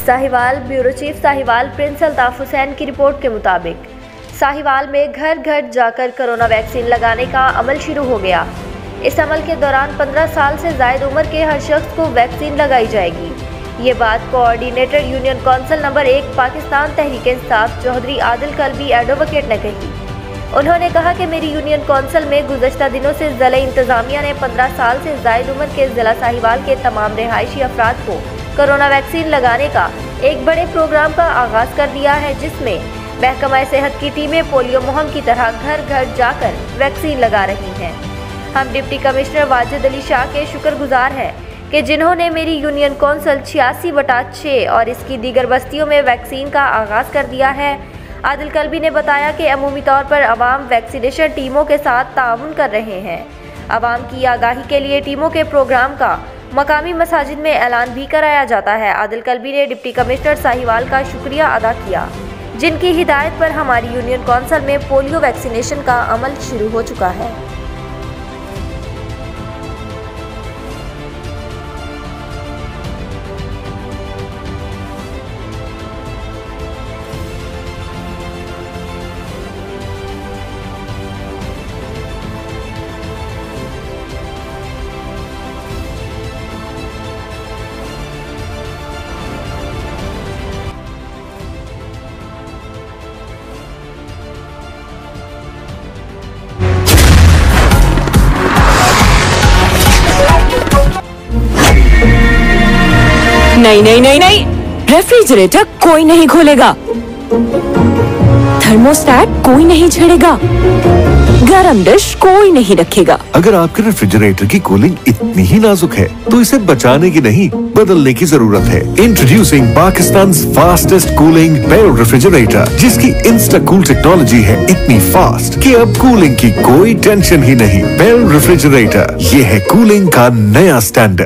Sahiwal bureau chief Sahiwal Prince Altaf Hussain की report के मुताबिक साहिवाल में घर घर जाकर कोरोना वैक्सीन लगाने का अमल शुरू हो गया। इस अमल के दौरान 15 साल से ज़ायद उम्र के हर शख्स को वैक्सीन लगाई जाएगी। ये बात coordinator union council number 1 Pakistan Tehreek-e-Insaf Chaudhry Adil Kalbi advocate ने कही। उन्होंने कहा कि मेरी यूनियन कौंसिल में गुज़श्ता दिनों से ज़िला इंतज़ामिया ने 15 साल से ज़ायद उम्र के ज़िला साहिवाल के तमाम रिहायशी अफराद को कोरोना वैक्सीन लगाने का एक बड़े प्रोग्राम का आगाज़ कर दिया है, जिसमें महकमा सेहत की टीमें पोलियो मुहिम की तरह घर घर जाकर वैक्सीन लगा रही हैं। हम डिप्टी कमिश्नर वाजिद अली शाह के शुक्रगुजार हैं कि जिन्होंने मेरी यूनियन कौंसिल 86/6 और इसकी दीगर बस्तियों में वैक्सीन का आगाज़ कर दिया है। आदिल कल्बी ने बताया कि अमूमी तौर पर अवाम वैक्सीनेशन टीमों के साथ ताउन कर रहे हैं। अवाम की आगाही के लिए टीमों के प्रोग्राम का मकामी मसाजिद में ऐलान भी कराया जाता है। आदिल कल्बी ने डिप्टी कमिश्नर साहिवाल का शुक्रिया अदा किया, जिनकी हिदायत पर हमारी यूनियन कौंसिल में पोलियो वैक्सीनेशन का अमल शुरू हो चुका है। नहीं नहीं नहीं नहीं, रेफ्रिजरेटर कोई नहीं खोलेगा, थर्मोस्टेट कोई नहीं छेड़ेगा, गरम डिश कोई नहीं रखेगा। अगर आपके रेफ्रिजरेटर की कूलिंग इतनी ही नाजुक है तो इसे बचाने की नहीं बदलने की जरूरत है। Introducing Pakistan's fastest cooling Bell refrigerator, जिसकी इंस्टा कूल टेक्नोलॉजी है इतनी फास्ट कि अब कूलिंग की कोई टेंशन ही नहीं। बेल रेफ्रिजरेटर, ये है कूलिंग का नया स्टैंडर्ड।